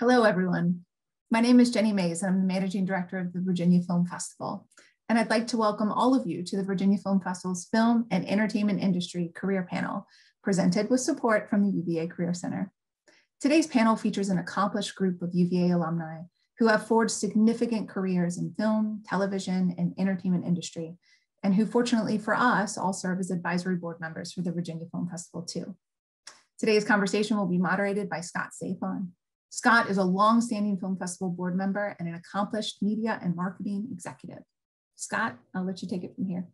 Hello, everyone. My name is Jenny Mays, and I'm the Managing Director of the Virginia Film Festival. And I'd like to welcome all of you to the Virginia Film Festival's Film and Entertainment Industry Career Panel, presented with support from the UVA Career Center. Today's panel features an accomplished group of UVA alumni who have forged significant careers in film, television, and entertainment industry, and who fortunately for us all serve as advisory board members for the Virginia Film Festival too. Today's conversation will be moderated by Scot Safon. Scot is a longstanding film festival board member and an accomplished media and marketing executive. Scot, I'll let you take it from here.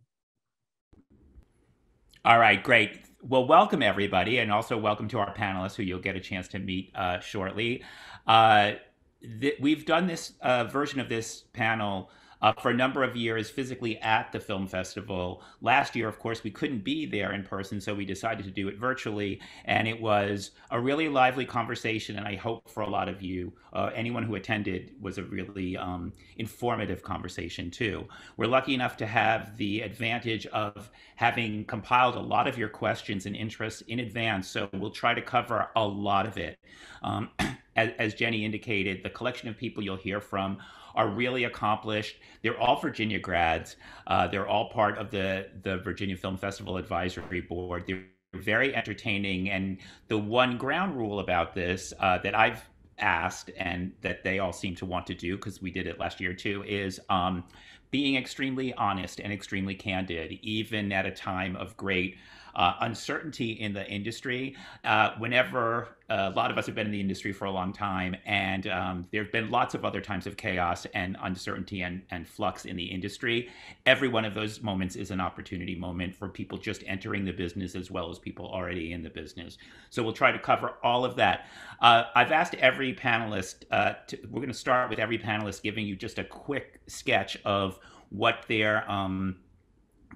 All right, great. Well, welcome everybody, and also welcome to our panelists who you'll get a chance to meet shortly. We've done this version of this panel for a number of years physically at the film festival. Last year, of course, we couldn't be there in person, so we decided to do it virtually. And it was a really lively conversation. And I hope for a lot of you, anyone who attended, was a really informative conversation too. We're lucky enough to have the advantage of having compiled a lot of your questions and interests in advance. So we'll try to cover a lot of it. As Jenny indicated, the collection of people you'll hear from are really accomplished. They're all Virginia grads. They're all part of the Virginia Film Festival Advisory Board. They're very entertaining. And the one ground rule about this that I've asked and that they all seem to want to do, because we did it last year too, is being extremely honest and extremely candid, even at a time of great uncertainty in the industry. Whenever a lot of us have been in the industry for a long time, and there have been lots of other times of chaos and uncertainty and flux in the industry. Every one of those moments is an opportunity moment for people just entering the business as well as people already in the business. So we'll try to cover all of that. I've asked every panelist, we're going to start with every panelist giving you just a quick sketch of what their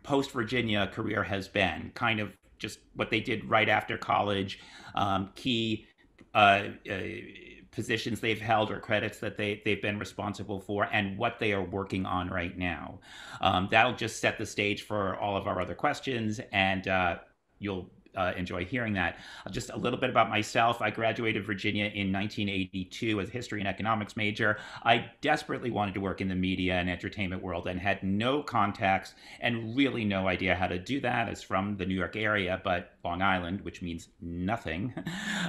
post-Virginia career has been, kind of just what they did right after college, key positions they've held or credits that they've been responsible for, and what they are working on right now. That'll just set the stage for all of our other questions, and you'll enjoy hearing that. Just a little bit about myself. I graduated Virginia in 1982 as a history and economics major. I desperately wanted to work in the media and entertainment world and had no contacts and really no idea how to do that as from the New York area, but Long Island, which means nothing.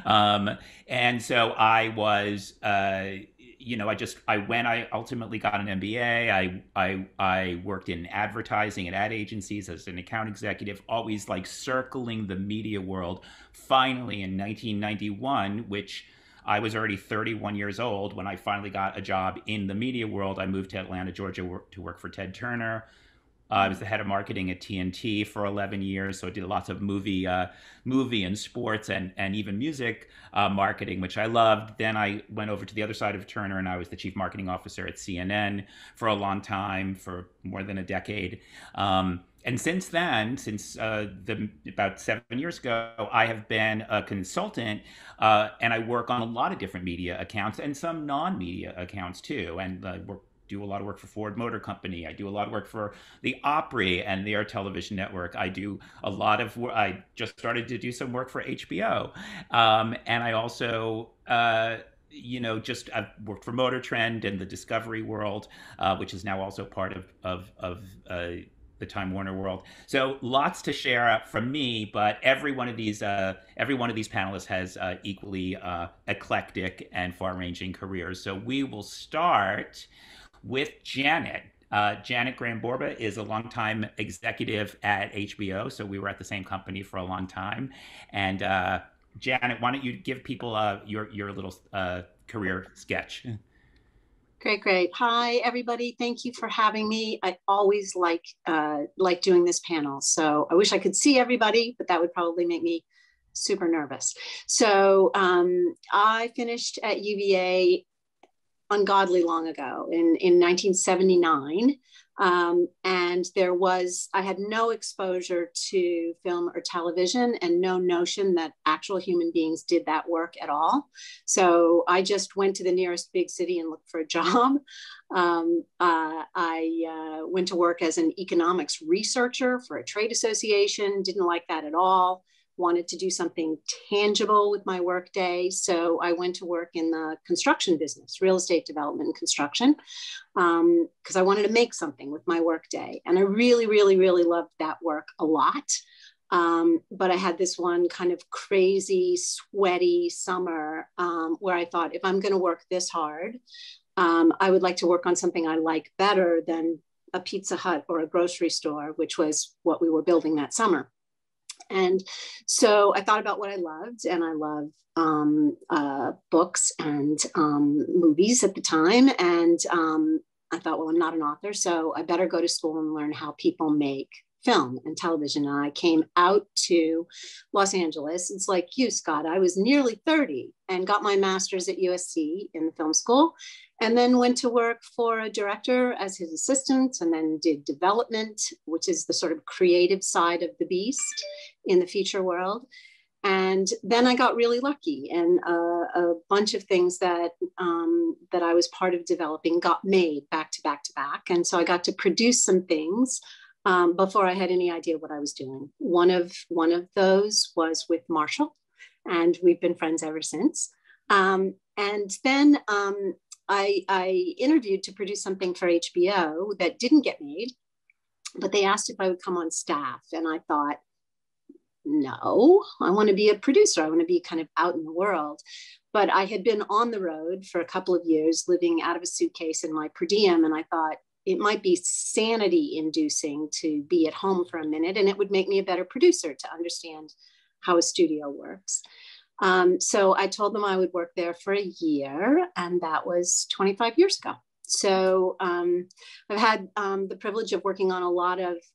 And so I was, I ultimately got an MBA. I worked in advertising and ad agencies as an account executive, always like circling the media world. Finally, in 1991, which I was already 31 years old when I finally got a job in the media world, I moved to Atlanta, Georgia to work for Ted Turner. I was the head of marketing at TNT for 11 years, so I did lots of movie and sports and even music marketing, which I loved. Then I went over to the other side of Turner, and I was the chief marketing officer at CNN for a long time, for more than a decade. And since then, about 7 years ago, I have been a consultant, and I work on a lot of different media accounts and some non-media accounts too, and do a lot of work for Ford Motor Company. I do a lot of work for the Opry and their television network. I do a lot of work. I just started to do some work for HBO. And I also, I've worked for Motor Trend and the Discovery World, which is now also part of the Time Warner world. So lots to share from me, but every one of these panelists has equally eclectic and far-ranging careers. So we will start with Janet. Janet Graham Borba is a longtime executive at HBO, so we were at the same company for a long time. And Janet, why don't you give people your little career sketch? Great. Hi, everybody. Thank you for having me. I always like doing this panel. So I wish I could see everybody, but that would probably make me super nervous. So I finished at UVA ungodly long ago in 1979. And I had no exposure to film or television and no notion that actual human beings did that work at all. So I just went to the nearest big city and looked for a job. I went to work as an economics researcher for a trade association, didn't like that at all. wanted to do something tangible with my work day. So I went to work in the construction business, real estate development and construction, because I wanted to make something with my work day. And I really, really, really loved that work a lot. But I had this one kind of crazy, sweaty summer where I thought, if I'm going to work this hard, I would like to work on something I like better than a Pizza Hut or a grocery store, which was what we were building that summer. And so I thought about what I loved, and I love books and movies at the time. And I thought, well, I'm not an author, so I better go to school and learn how people make film and television. And I came out to Los Angeles. It's like you, Scott. I was nearly 30 and got my master's at USC in the film school, and then went to work for a director as his assistant, and then did development, which is the sort of creative side of the beast in the feature world. And then I got really lucky, and a bunch of things that I was part of developing got made back to back to back. And so I got to produce some things before I had any idea what I was doing. One of those was with Marshall, and we've been friends ever since. And then I interviewed to produce something for HBO that didn't get made, but they asked if I would come on staff. And I thought, no, I want to be a producer. I want to be kind of out in the world. But I had been on the road for a couple of years, living out of a suitcase in my per diem. And I thought, it might be sanity inducing to be at home for a minute, and it would make me a better producer to understand how a studio works. So I told them I would work there for a year, and that was 25 years ago. So I've had the privilege of working on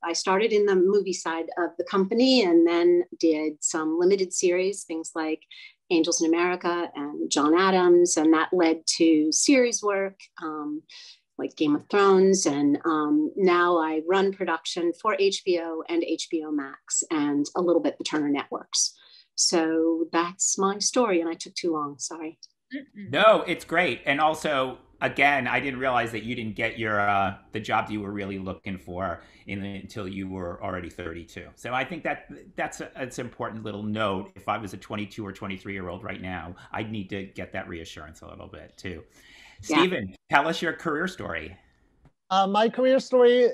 I started in the movie side of the company, and then did some limited series, things like Angels in America and John Adams, and that led to series work, like Game of Thrones. And now I run production for HBO and HBO Max, and a little bit the Turner Networks. So that's my story, and I took too long, sorry. No, it's great. And also, again, I didn't realize that you didn't get your the job that you were really looking for until you were already 32. So I think that's an important little note. If I was a 22 or 23-year-old right now, I'd need to get that reassurance a little bit too. Stephen, tell us your career story. My career story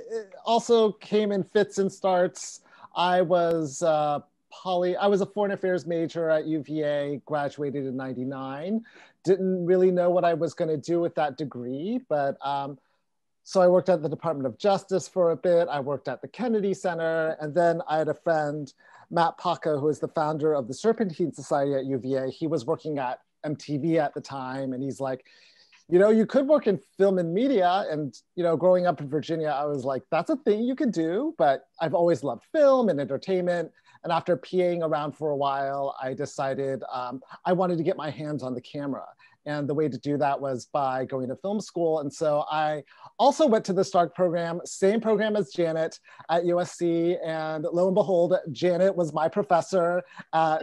also came in fits and starts. I was a foreign affairs major at UVA, graduated in '99. Didn't really know what I was going to do with that degree, but so I worked at the Department of Justice for a bit. I worked at the Kennedy Center, and then I had a friend, Matt Paca, who is the founder of the Serpentine Society at UVA. He was working at MTV at the time, and he's like, you could work in film and media. And, growing up in Virginia, I was like, that's a thing you can do. But I've always loved film and entertainment. And after PAing around for a while, I decided I wanted to get my hands on the camera. And the way to do that was by going to film school. And so I also went to the Stark program, same program as Janet at USC. And lo and behold, Janet was my professor.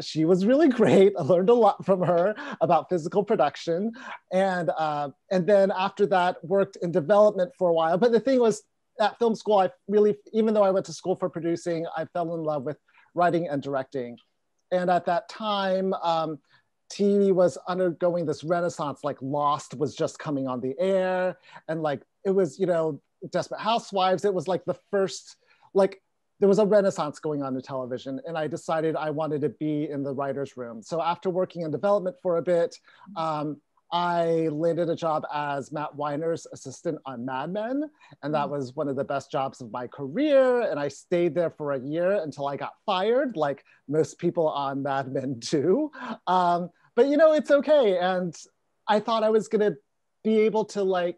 She was really great. I learned a lot from her about physical production. And then after that, worked in development for a while. But the thing was, at film school, even though I went to school for producing, I fell in love with writing and directing. And at that time, TV was undergoing this renaissance, like Lost was just coming on the air, and like it was, Desperate Housewives. It was like the first, there was a renaissance going on in television, and I decided I wanted to be in the writer's room. So after working in development for a bit, I landed a job as Matt Weiner's assistant on Mad Men, and that was one of the best jobs of my career. And I stayed there for a year until I got fired, like most people on Mad Men do. But it's okay. And I thought I was gonna be able to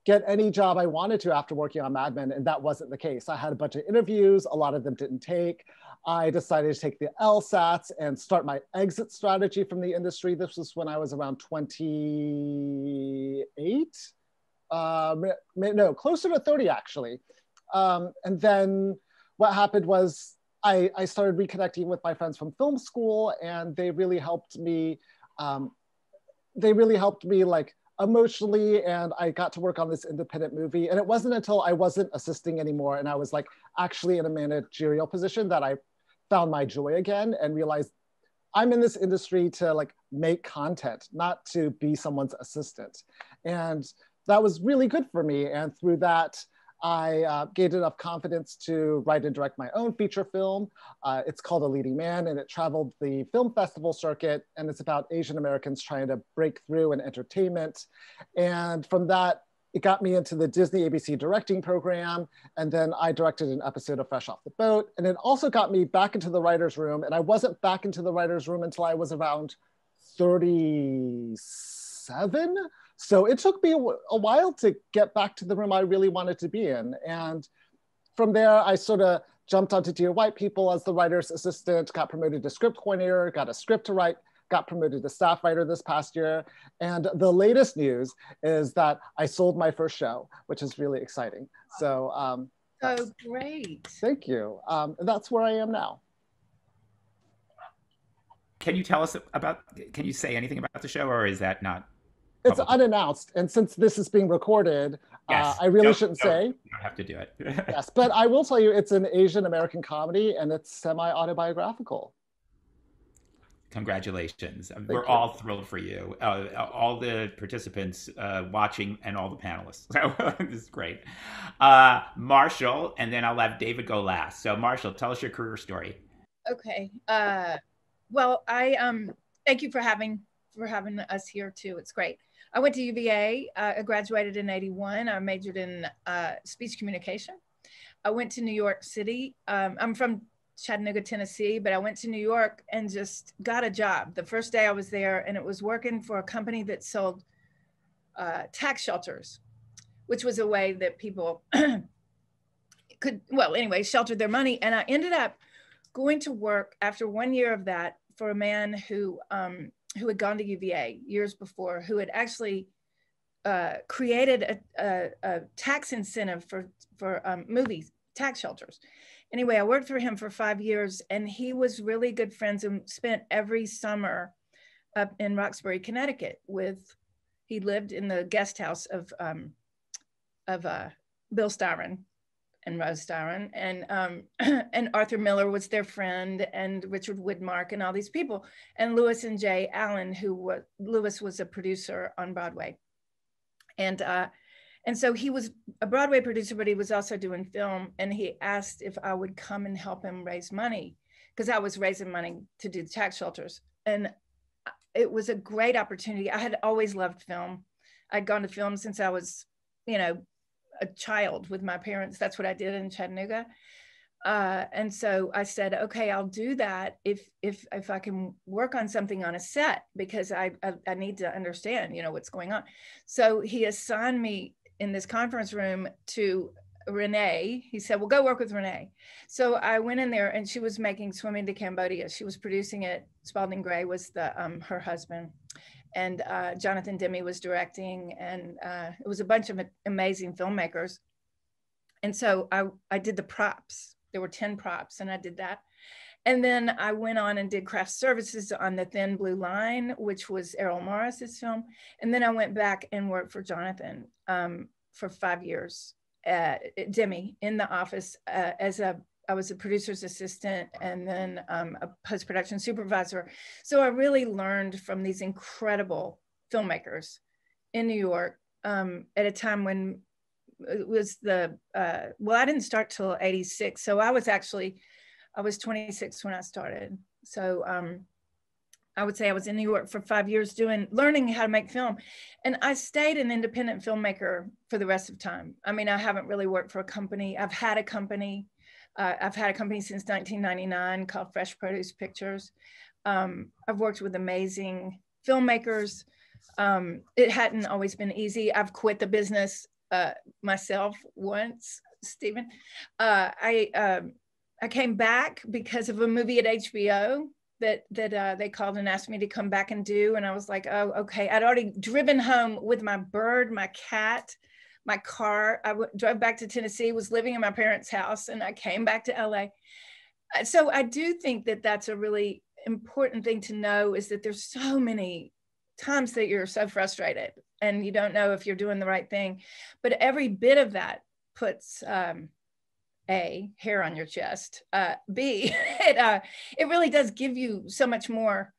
get any job I wanted to after working on Mad Men, and that wasn't the case. I had a bunch of interviews, a lot of them didn't take. I decided to take the LSATs and start my exit strategy from the industry. This was when I was around 28. No, closer to 30 actually. And then what happened was I started reconnecting with my friends from film school, and they really helped me. Emotionally, and I got to work on this independent movie. And it wasn't until I wasn't assisting anymore and I was actually in a managerial position that I found my joy again and realized I'm in this industry to like make content, not to be someone's assistant. And that was really good for me. And through that, I gained enough confidence to write and direct my own feature film. It's called A Leading Man, and it traveled the film festival circuit, and it's about Asian Americans trying to break through in entertainment. And from that, it got me into the Disney ABC directing program, and then I directed an episode of Fresh Off the Boat, and it also got me back into the writer's room, and I wasn't back into the writer's room until I was around 37. So it took me a while to get back to the room I really wanted to be in. And from there, I sort of jumped onto Dear White People as the writer's assistant, got promoted to script coordinator, got a script to write, got promoted to staff writer this past year. And the latest news is that I sold my first show, which is really exciting. So, so great. Thank you. That's where I am now. Can you tell us about, can you say anything about the show, or is that not? It's unannounced, and since this is being recorded, yes. I really shouldn't say. You don't have to do it. Yes, but I will tell you it's an Asian American comedy, and it's semi-autobiographical. Congratulations. We're all thrilled for you. All the participants watching and all the panelists. So this is great. Marshall, and then I'll have David go last. So Marshall, tell us your career story. Okay. Well, I thank you for having us here too. It's great. I went to UVA. I graduated in '81. I majored in speech communication. I went to New York City. I'm from Chattanooga, Tennessee, but I went to New York and just got a job. The first day I was there, and it was working for a company that sold tax shelters, which was a way that people could, well, anyway, shelter their money. And I ended up going to work after 1 year of that for a man who had gone to UVA years before, who had actually created a tax incentive for movies, tax shelters. Anyway, I worked for him for 5 years, and he was really good friends and spent every summer up in Roxbury, Connecticut he lived in the guest house of Bill Styron and Rose Styron, and Arthur Miller was their friend, and Richard Widmark, and all these people, and Lewis and Jay Allen, Lewis was a producer on Broadway. And so he was a Broadway producer, but he was also doing film, and he asked if I would come and help him raise money, because I was raising money to do the tax shelters. And it was a great opportunity. I had always loved film. I'd gone to film since I was, a child with my parents. That's what I did in Chattanooga. And so I said, okay, I'll do that if I can work on something on a set, because I need to understand, what's going on. So he assigned me in this conference room to Renee. He said, well, go work with Renee. So I went in there, and she was making Swimming to Cambodia. She was producing it. Spalding Gray was her husband. And Jonathan Demme was directing, and it was a bunch of amazing filmmakers. And so I did the props. There were 10 props, and I did that. And then I went on and did craft services on The Thin Blue Line, which was Errol Morris's film. And then I went back and worked for Jonathan for 5 years at Demme in the office I was a producer's assistant, and then a post-production supervisor. So I really learned from these incredible filmmakers in New York at a time when it was I didn't start till '86. So I was 26 when I started. So I would say I was in New York for 5 years learning how to make film. And I stayed an independent filmmaker for the rest of time. I mean, I haven't really worked for a company. I've had a company since 1999 called Fresh Produce Pictures. I've worked with amazing filmmakers. It hadn't always been easy. I've quit the business myself once, Stephen. I came back because of a movie at HBO that they called and asked me to come back and do. And I was like, oh, okay. I'd already driven home with my bird, my cat, my car. I drove back to Tennessee, was living in my parents' house, and I came back to LA. So I do think that that's a really important thing to know, is that there's so many times that you're so frustrated and you don't know if you're doing the right thing. But every bit of that puts A, hair on your chest. B, it really does give you so much more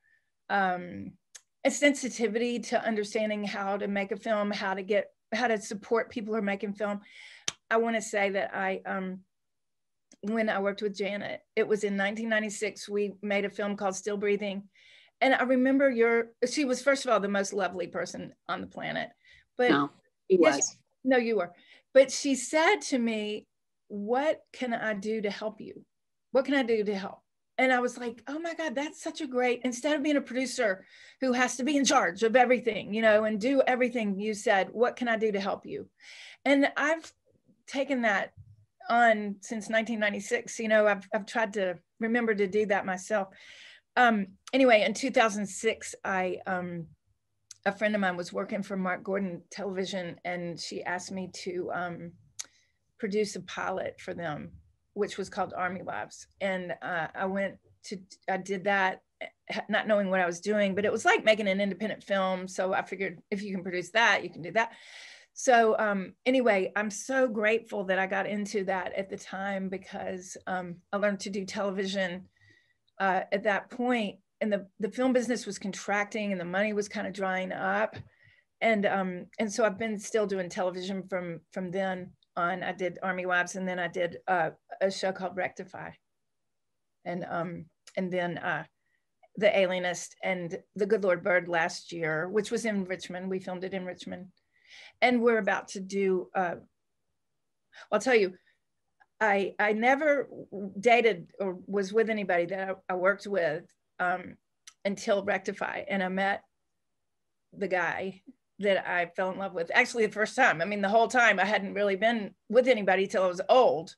a sensitivity to understanding how to make a film, how to support people who are making film. I want to say that when I worked with Janet, it was in 1996, we made a film called Still Breathing. And I remember she was, first of all, the most lovely person on the planet. But no, he was. No, you were. But she said to me, what can I do to help you? What can I do to help? And I was like, oh my God, that's such a great, instead of being a producer who has to be in charge of everything, and do everything you said, what can I do to help you? And I've taken that on since 1996. I've tried to remember to do that myself. Anyway, in 2006, a friend of mine was working for Mark Gordon Television, and she asked me to produce a pilot for them, which was called Army Wives. And I did that, not knowing what I was doing, but it was like making an independent film. So I figured if you can produce that, you can do that. So anyway, I'm so grateful that I got into that at the time, because I learned to do television at that point, and the film business was contracting and the money was kind of drying up. And so I've been still doing television from then on. I did Army Wives, and then I did a show called Rectify. And then The Alienist and The Good Lord Bird last year, which was in Richmond. We filmed it in Richmond. And we're about to do, I'll tell you, I never dated or was with anybody that I worked with until Rectify. And I met the guy that I fell in love with, actually the first time. I mean, the whole time I hadn't really been with anybody till I was old.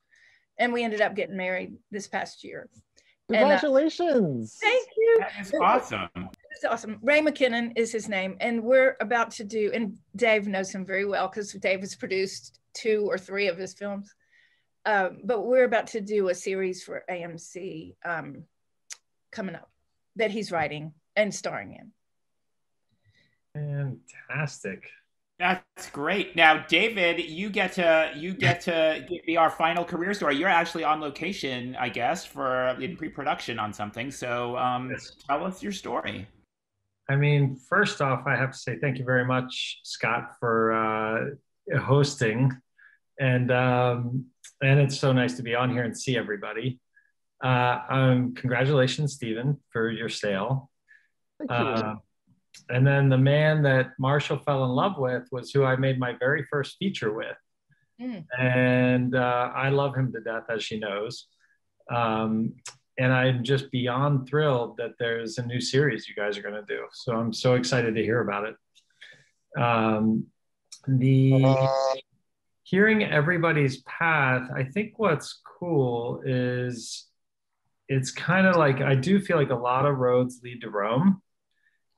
And we ended up getting married this past year. Congratulations. Thank you. That is awesome. It's awesome. Ray Mckinnon is his name. And we're about to do, and Dave knows him very well because Dave has produced 2 or 3 of his films. But we're about to do a series for AMC coming up that he's writing and starring in. Fantastic. That's great. Now, David, you get to give me our final career story. You're actually on location, I guess, in pre-production on something. So Yes. Tell us your story. I mean, first off, I have to say thank you very much, Scott, for hosting, and it's so nice to be on here and see everybody. Congratulations, Stephen, for your sale. Thank you. And then the man that Marshall fell in love with was who I made my very first feature with. And I love him to death, as she knows. And I'm just beyond thrilled that there's a new series you guys are going to do. So I'm so excited to hear about it. Hearing everybody's path, I think what's cool is it's kind of like, I do feel like a lot of roads lead to Rome.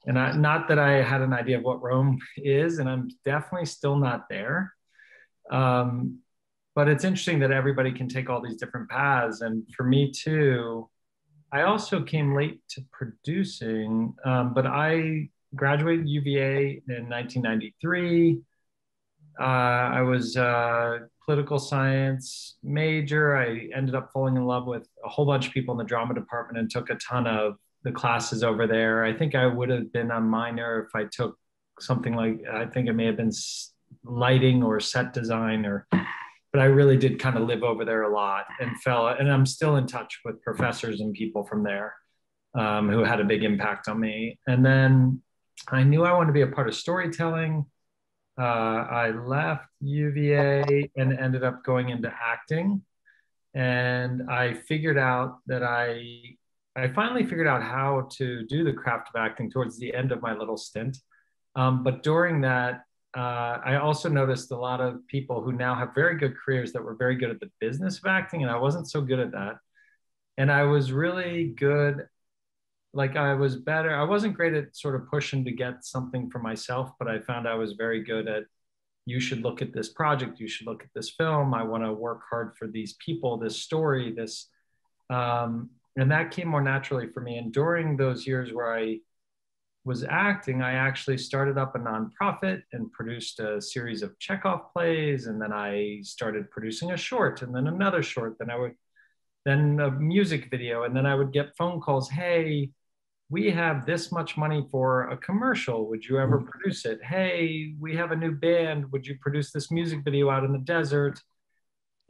And not that I had an idea of what Rome is, and I'm definitely still not there. But it's interesting that everybody can take all these different paths. And for me too, I also came late to producing, but I graduated UVA in 1993. I was a political science major. I ended up falling in love with a whole bunch of people in the drama department and took a ton of the classes over there. I think I would have been a minor if I took something like, I think it may have been lighting or set design, but I really did kind of live over there a lot and I'm still in touch with professors and people from there who had a big impact on me. And then I knew I wanted to be a part of storytelling. I left UVA and ended up going into acting. And I figured out that I finally figured out how to do the craft of acting towards the end of my little stint. But during that, I also noticed a lot of people who now have very good careers that were very good at the business of acting, and I wasn't so good at that. And I was really good, like I was better. I wasn't great at sort of pushing to get something for myself, but I found I was very good at, you should look at this project, you should look at this film, I want to work hard for these people, this story, this, and that came more naturally for me. And during those years where I was acting, I actually started up a nonprofit and produced a series of Chekhov plays. And then I started producing a short, and then another short. Then a music video. And then I would get phone calls. Hey, we have this much money for a commercial. Would you ever produce it? Hey, we have a new band. Would you produce this music video out in the desert?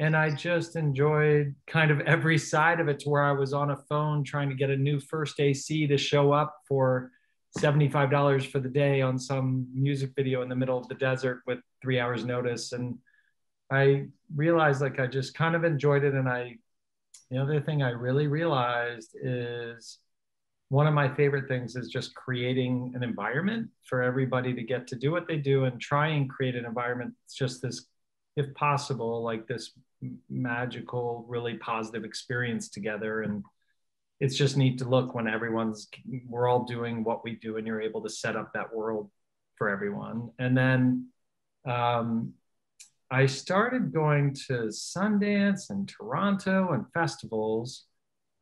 And I just enjoyed kind of every side of it, to where I was on a phone trying to get a new first AC to show up for $75 for the day on some music video in the middle of the desert with 3 hours notice. And I realized like I just kind of enjoyed it. And the other thing I really realized is, one of my favorite things is just creating an environment for everybody to get to do what they do, and try and create an environment that's just this, if possible, like this magical, really positive experience together. And it's just neat to look when we're all doing what we do, and you're able to set up that world for everyone. And then I started going to Sundance and Toronto and festivals,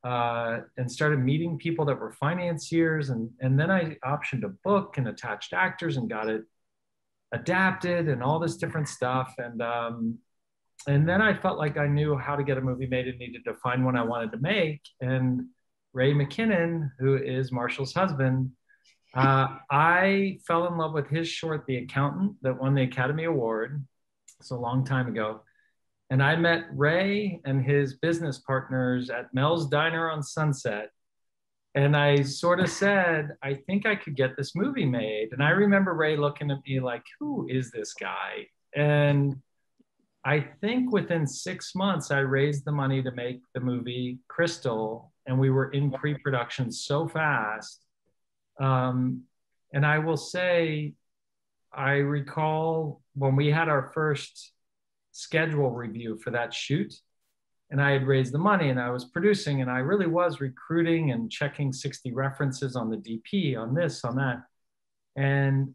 and started meeting people that were financiers. And then I optioned a book and attached actors and got it adapted and all this different stuff. And then I felt like I knew how to get a movie made and needed to find one I wanted to make. And Ray Mckinnon, who is Marshall's husband, I fell in love with his short, The Accountant, that won the Academy Award. It's a long time ago. And I met Ray and his business partners at Mel's Diner on Sunset. And I sort of said, I think I could get this movie made. And I remember Ray looking at me like, who is this guy? And I think within 6 months, I raised the money to make the movie Crystal. And we were in pre-production so fast. And I will say, I recall when we had our first schedule review for that shoot, and I had raised the money and I was producing, and I really was recruiting and checking 60 references on the DP, on this, on that. And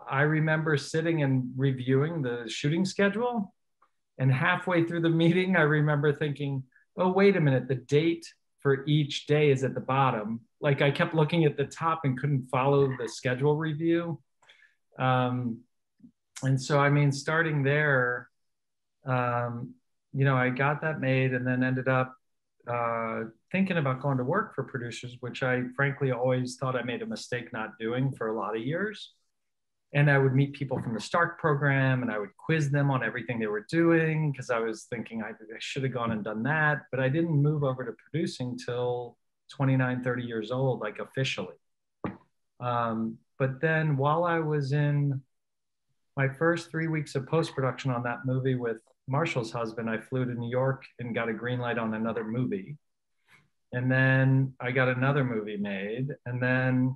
I remember sitting and reviewing the shooting schedule, and halfway through the meeting, I remember thinking, oh, wait a minute, the date for each day is at the bottom. Like I kept looking at the top and couldn't follow the schedule review. And so, I mean, starting there, I got that made, and then ended up thinking about going to work for producers, which I frankly always thought I made a mistake not doing for a lot of years. And I would meet people from the Stark program, and I would quiz them on everything they were doing, because I was thinking I should have gone and done that. But I didn't move over to producing till 29, 30 years old, like officially. But then while I was in my first 3 weeks of post-production on that movie with Marshall's husband, I flew to New York and got a green light on another movie. And then I got another movie made. And then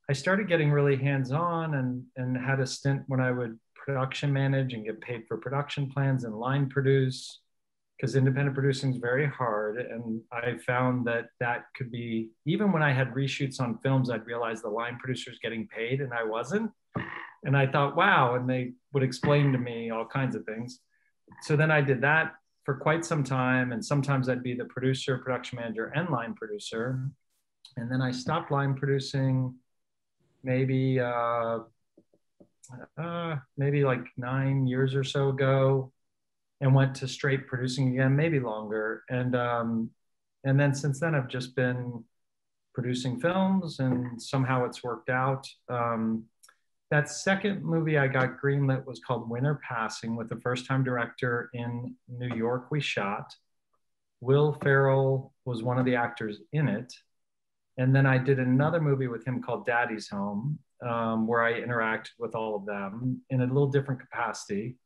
I started getting really hands-on, and had a stint when I would production manage and get paid for production plans and line produce, because independent producing is very hard. And I found that could be, even when I had reshoots on films, I'd realize the line producer's getting paid and I wasn't. And I thought, wow, and they would explain to me all kinds of things. So then I did that for quite some time. And sometimes I'd be the producer, production manager, and line producer. And then I stopped line producing maybe like 9 years or so ago, and went to straight producing again, maybe longer. And then since then, I've just been producing films, and somehow it's worked out. That second movie I got greenlit was called Winter Passing, with a first-time director in New York we shot. Will Ferrell was one of the actors in it. And then I did another movie with him called Daddy's Home, where I interacted with all of them in a little different capacity.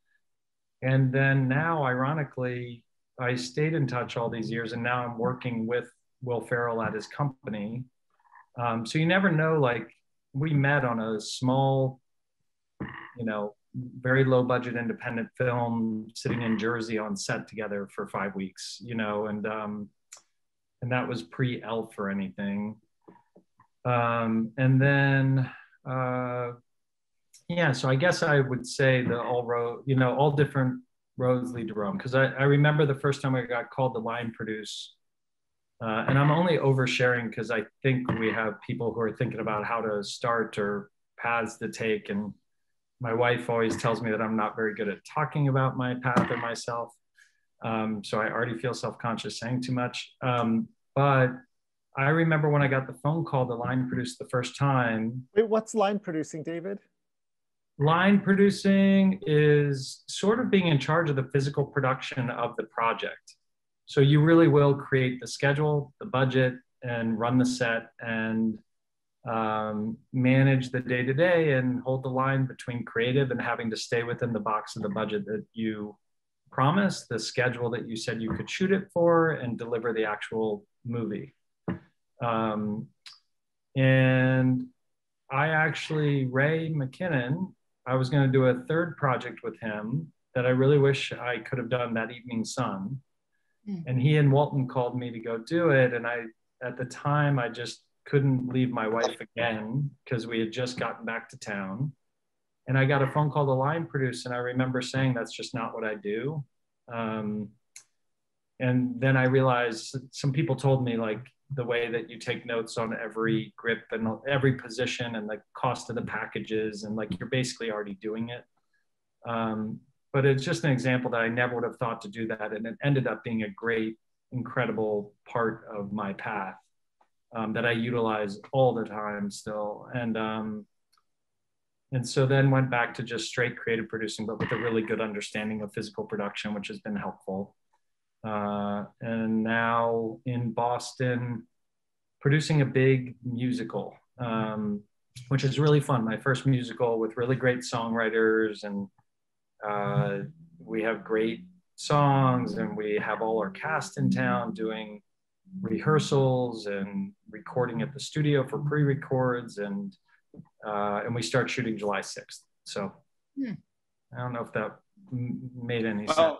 And then now, ironically, I stayed in touch all these years, and now I'm working with Will Ferrell at his company. So you never know, like, we met on a small, very low budget independent film, sitting in Jersey on set together for 5 weeks, and that was pre-Elf or anything. And then, so I guess I would say that all different roads lead to Rome. Because I remember the first time I got called to line produce And I'm only oversharing because I think we have people who are thinking about how to start or paths to take. And my wife always tells me that I'm not very good at talking about my path or myself. So I already feel self-conscious saying too much. But I remember when I got the phone call to line produce the first time. Wait, what's line producing, David? Line producing is sort of being in charge of the physical production of the project. So you really will create the schedule, the budget, and run the set and manage the day-to-day and hold the line between creative and having to stay within the box of the budget that you promised, the schedule that you said you could shoot it for, and deliver the actual movie. And I actually, Ray Mckinnon, I was going to do a third project with him that I really wish I could have done, That Evening Sun. And he and Walton called me to go do it. And at the time, I just couldn't leave my wife again because we had just gotten back to town. And I got a phone call to line produce. And I remember saying, that's just not what I do. And then I realized some people told me, like, the way that you take notes on every grip and every position and the cost of the packages, and like you're basically already doing it. But it's just an example that I never would have thought to do that. And it ended up being a great, incredible part of my path that I utilize all the time still. And so then went back to just straight creative producing, but with a really good understanding of physical production, which has been helpful. And now in Boston, producing a big musical, which is really fun. My first musical with really great songwriters, and we have great songs, and we have all our cast in town doing rehearsals and recording at the studio for pre-records, and we start shooting July 6th. So I don't know if that made any sense.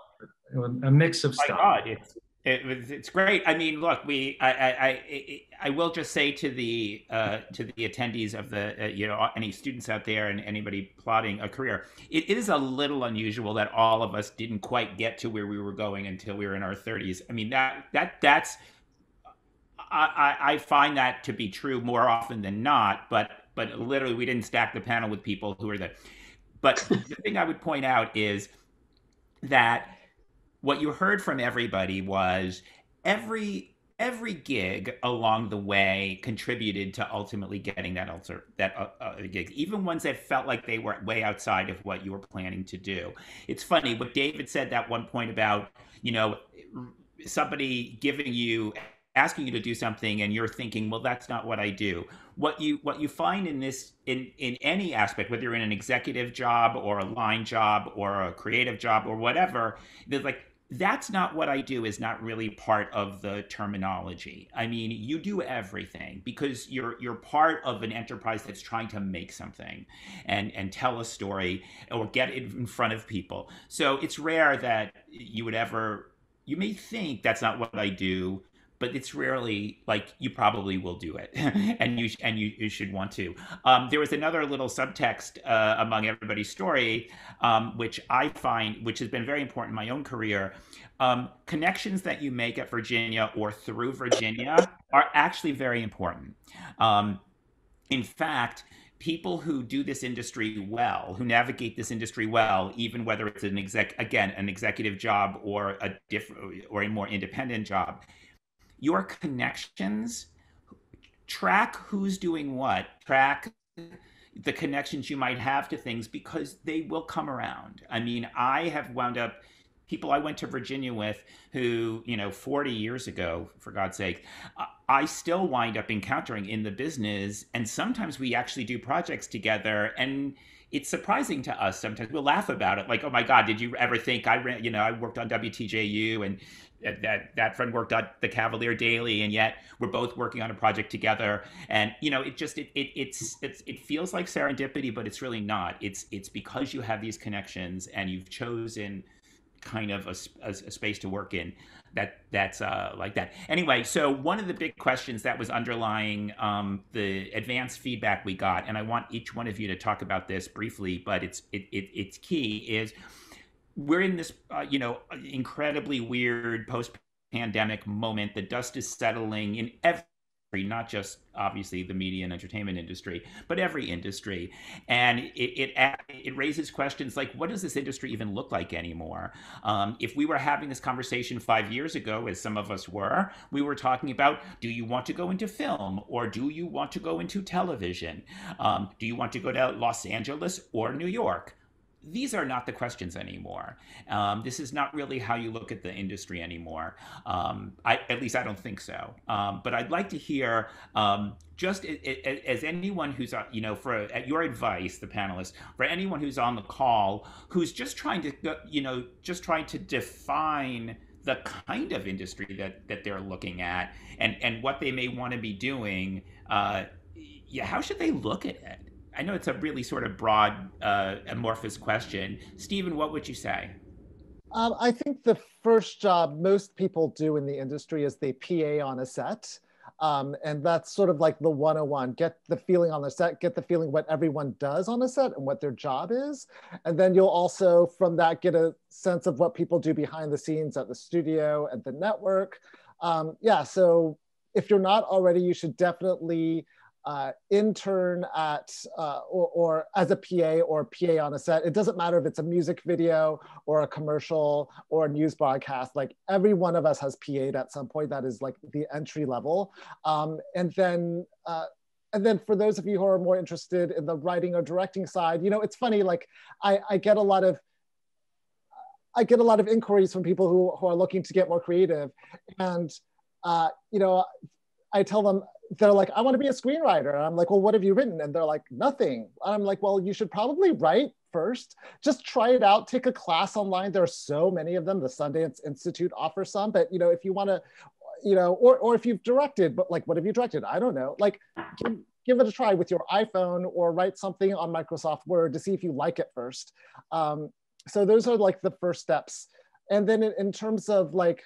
A mix of stuff. God, it's great. I mean, look, I will just say to the attendees of the any students out there and anybody plotting a career, it is a little unusual that all of us didn't quite get to where we were going until we were in our 30s. I mean, that's I find that to be true more often than not. But literally, we didn't stack the panel with people who were there. But the thing I would point out is that what you heard from everybody was every gig along the way contributed to ultimately getting that gig, even ones that felt like they were way outside of what you were planning to do. It's funny what David said at one point about, somebody asking you to do something and you're thinking, well, that's not what I do. What you find in this, in any aspect, whether you're in an executive job or a line job or a creative job or whatever, there's like, that's not what I do is not really part of the terminology. I mean, you do everything because you're part of an enterprise that's trying to make something and tell a story or get it in front of people. So it's rare that you may think that's not what I do, but it's rarely like you probably will do it, and you should want to. There was another little subtext among everybody's story, which I find, which has been very important in my own career. Connections that you make at Virginia or through Virginia are actually very important. In fact, people who do this industry well, who navigate this industry well, even whether it's an executive job or a more independent job, your connections, track who's doing what, track the connections you might have to things because they will come around. I mean, I have wound up, people I went to Virginia with who, 40 years ago, for God's sake, I still wind up encountering in the business. And sometimes we actually do projects together, and it's surprising to us. Sometimes we'll laugh about it. Like, oh my God, did you ever think I worked on WTJU and that friend worked on the Cavalier Daily, and yet we're both working on a project together. And it feels like serendipity, but it's really not. It's because you have these connections and you've chosen kind of a space to work in that's like that. Anyway, so one of the big questions that was underlying the advanced feedback we got, and I want each one of you to talk about this briefly, but it's key, is we're in this incredibly weird pandemic moment, the dust is settling in every, not just obviously the media and entertainment industry, but every industry. And it raises questions like, what does this industry even look like anymore? If we were having this conversation 5 years ago, as some of us were, we were talking about, do you want to go into film, or do you want to go into television? Do you want to go to Los Angeles or New York? These are not the questions anymore. This is not really how you look at the industry anymore. At least I don't think so. But I'd like to hear, just as anyone who's, for your advice, the panelists, for anyone who's on the call, who's just trying to, define the kind of industry that they're looking at and what they may want to be doing. How should they look at it? I know it's a really sort of broad, amorphous question. Stephen, what would you say? I think the first job most people do in the industry is they PA on a set. And that's sort of like the 101, get the feeling on the set, get the feeling what everyone does on a set and what their job is. And then you'll also, from that, get a sense of what people do behind the scenes at the studio, at the network. So if you're not already, you should definitely intern at or as a PA or PA on a set. It doesn't matter if it's a music video or a commercial or a news broadcast. Like every one of us has PA'd at some point. That is like the entry level. And then for those of you who are more interested in the writing or directing side, it's funny. Like I get a lot of inquiries from people who are looking to get more creative, and I tell them, they're like, I want to be a screenwriter. And I'm like, well, what have you written? And they're like, nothing. And I'm like, well, you should probably write first. Just try it out. Take a class online. There are so many of them. The Sundance Institute offers some. But if you want to, or if you've directed, but like, what have you directed? I don't know. Like, give it a try with your iPhone, or write something on Microsoft Word to see if you like it first. So those are like the first steps. And then in terms of like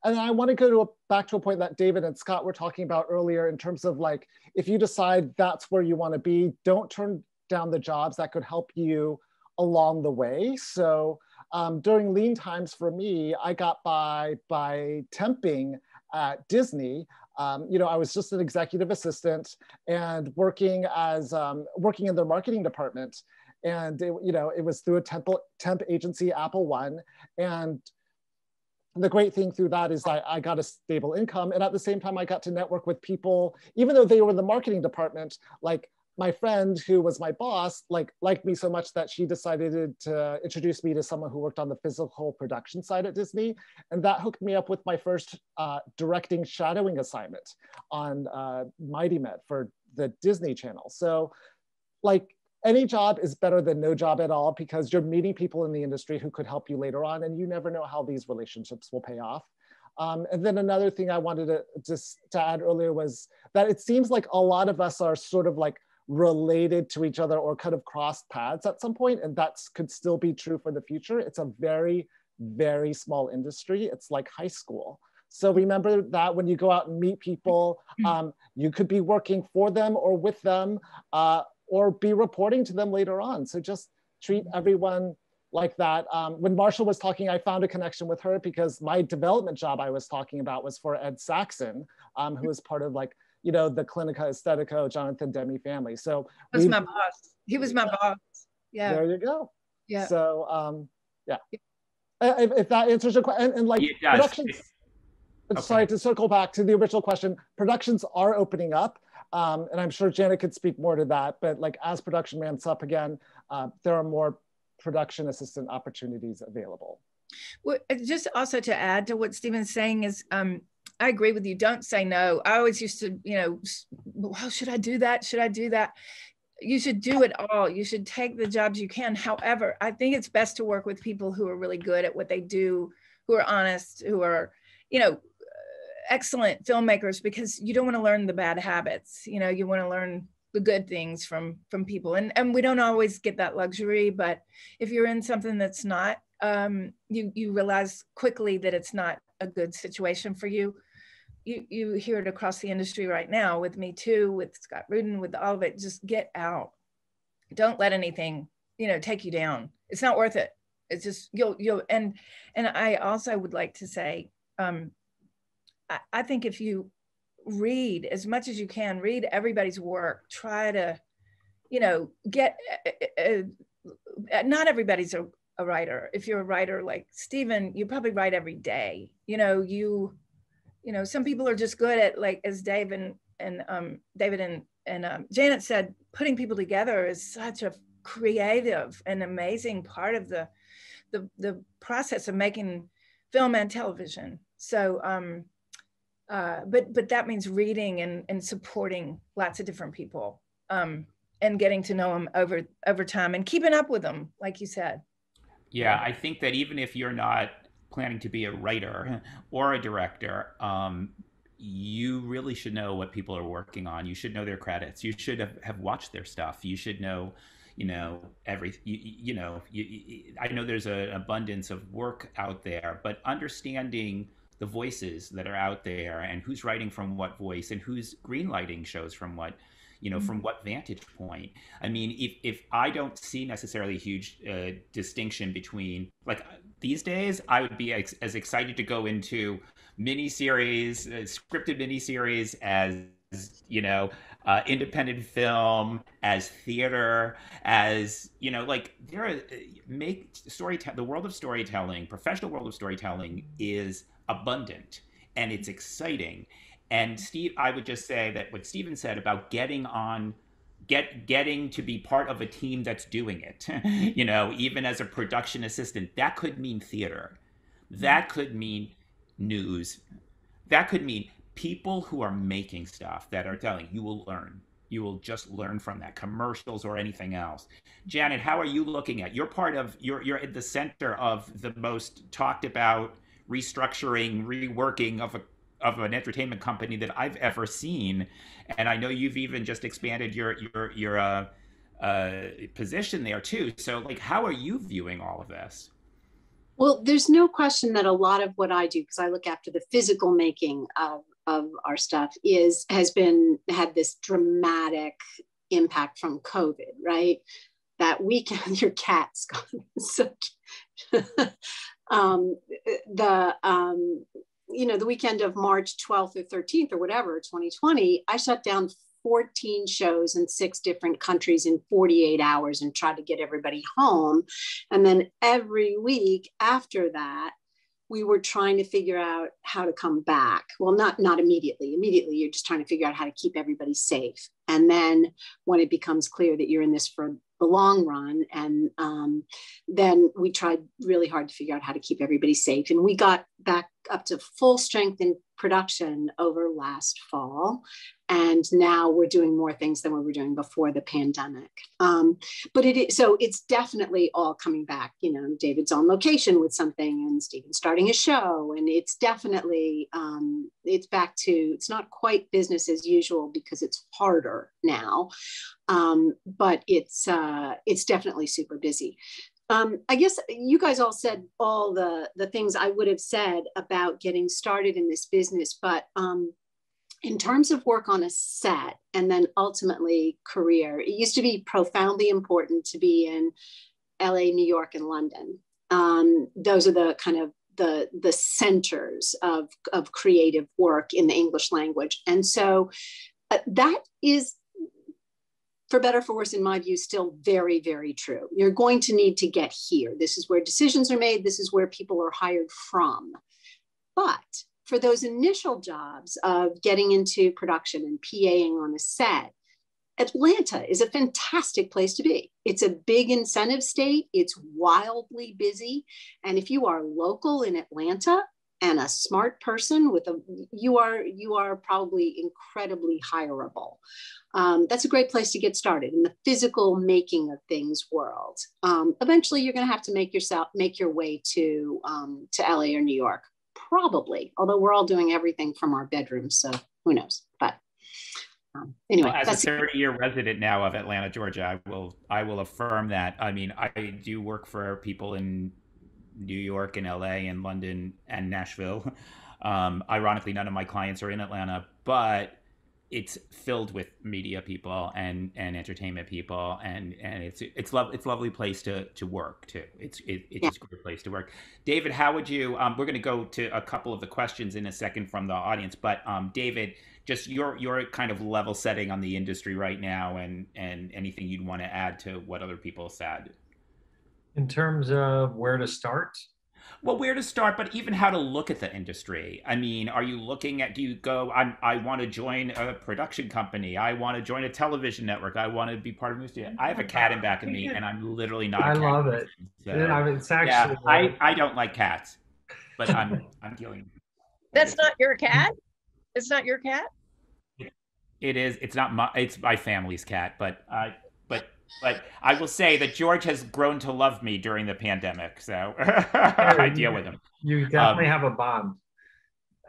and I want to go back to a point that David and Scott were talking about earlier in terms of like, if you decide that's where you want to be, don't turn down the jobs that could help you along the way. So during lean times for me, I got by temping at Disney. I was just an executive assistant and working in their marketing department. And it was through a temp agency, Apple One. And the great thing through that is I got a stable income. And at the same time, I got to network with people, even though they were in the marketing department. Like my friend who was my boss, liked me so much that she decided to introduce me to someone who worked on the physical production side at Disney. And that hooked me up with my first directing shadowing assignment on Mighty Met for the Disney Channel. So like, any job is better than no job at all, because you're meeting people in the industry who could help you later on, and you never know how these relationships will pay off. And then another thing I wanted to add earlier was that it seems like a lot of us are sort of like related to each other or kind of crossed paths at some point, and that could still be true for the future. It's a very, very small industry. It's like high school. So remember that when you go out and meet people, you could be working for them or with them, or be reporting to them later on. So just treat everyone like that. When Marshall was talking, I found a connection with her because my development job I was talking about was for Ed Saxon, who is part of like, the Clinica Aesthetico, Jonathan Demme family. So he was my boss. He was my boss. Yeah. There you go. Yeah. So yeah. If that answers your question, and like productions, okay. Sorry, to circle back to the original question, productions are opening up. And I'm sure Janet could speak more to that, but like as production ramps up again, there are more production assistant opportunities available. Well, just also to add to what Stephen's saying is, I agree with you. Don't say no. I always used to, well, should I do that? Should I do that? You should do it all. You should take the jobs you can. However, I think it's best to work with people who are really good at what they do, who are honest, who are, excellent filmmakers, because you don't want to learn the bad habits. You want to learn the good things from people. And we don't always get that luxury, but if you're in something that's not, you realize quickly that it's not a good situation for you. You hear it across the industry right now with Me Too, with Scott Rudin, with all of it. Just get out. Don't let anything, take you down. It's not worth it. It's just, you'll, and I also would like to say, I think if you read as much as you can, read everybody's work, try to, get, not everybody's a writer. If you're a writer like Stephen, you probably write every day. Some people are just good at, like, as David and Janet said, putting people together is such a creative and amazing part of the process of making film and television. So, but that means reading and supporting lots of different people, and getting to know them over time and keeping up with them, like you said. Yeah, I think that even if you're not planning to be a writer or a director, you really should know what people are working on. You should know their credits. You should have watched their stuff. You should know, everything. I know there's an abundance of work out there, but understanding the voices that are out there and who's writing from what voice and who's greenlighting shows from what, from what vantage point. I mean, if I don't see necessarily a huge distinction between, like, these days, I would be as excited to go into miniseries, scripted miniseries, as independent film, as theater, as like there are the world of storytelling, professional world of storytelling is abundant and it's exciting. And Steve, I would just say that what Stephen said about getting to be part of a team that's doing it, even as a production assistant, that could mean theater, that could mean news, that could mean people who are making stuff that are telling you will just learn from that, commercials or anything else. Janet, how are you looking at, you're at the center of the most talked about restructuring, reworking of an entertainment company that I've ever seen, and I know you've even just expanded your position there too. So, like, how are you viewing all of this? Well, there's no question that a lot of what I do, because I look after the physical making of our stuff, had this dramatic impact from COVID, right? That weekend, your cat, Scott, so the weekend of March 12th or 13th or whatever, 2020, I shut down 14 shows in 6 different countries in 48 hours and tried to get everybody home. And then every week after that, we were trying to figure out how to come back. Well, not immediately. Immediately, you're just trying to figure out how to keep everybody safe. And then when it becomes clear that you're in this for the long run, and then we tried really hard to figure out how to keep everybody safe. And we got back up to full strength in production over last fall. And now we're doing more things than we were doing before the pandemic. But it's definitely all coming back. David's on location with something and Stephen's starting a show. And it's definitely, it's back to, it's not quite business as usual because it's harder now. But it's definitely super busy. I guess you guys all said all the things I would have said about getting started in this business, but in terms of work on a set and then ultimately career, it used to be profoundly important to be in LA, New York, and London. Those are the kind of the centers of creative work in the English language. And so that is, for better or for worse, in my view, still very, very true. You're going to need to get here. This is where decisions are made. This is where people are hired from. But for those initial jobs of getting into production and PAing on a set, Atlanta is a fantastic place to be. It's a big incentive state. It's wildly busy. And if you are local in Atlanta and a smart person you are probably incredibly hireable. That's a great place to get started in the physical making of things world. Eventually, you're going to have to make your way to LA or New York, probably. Although we're all doing everything from our bedrooms, so who knows? But anyway, well, as a 30-year resident now of Atlanta, Georgia, I will affirm that. I mean, I do work for people in New York and LA and London and Nashville. Ironically, none of my clients are in Atlanta, but it's filled with media people and entertainment people, and it's lovely place to work too. It's just a great place to work. David, how would you? We're going to go to a couple of the questions in a second from the audience, but David, just your kind of level setting on the industry right now, and anything you'd want to add to what other people said. In terms of where to start? Well, where to start, but even how to look at the industry. I mean, are you looking at, do you go, I want to join a production company. I want to join a television network. I want to be part of a movie. I have a cat in back of me, and I'm literally not a cat. I love it. So, It's actually, I don't like cats, but I'm dealing. That's not your cat? It's not your cat? It is. It's not it's my family's cat, but I will say that George has grown to love me during the pandemic, so I deal with him. You definitely have a bond.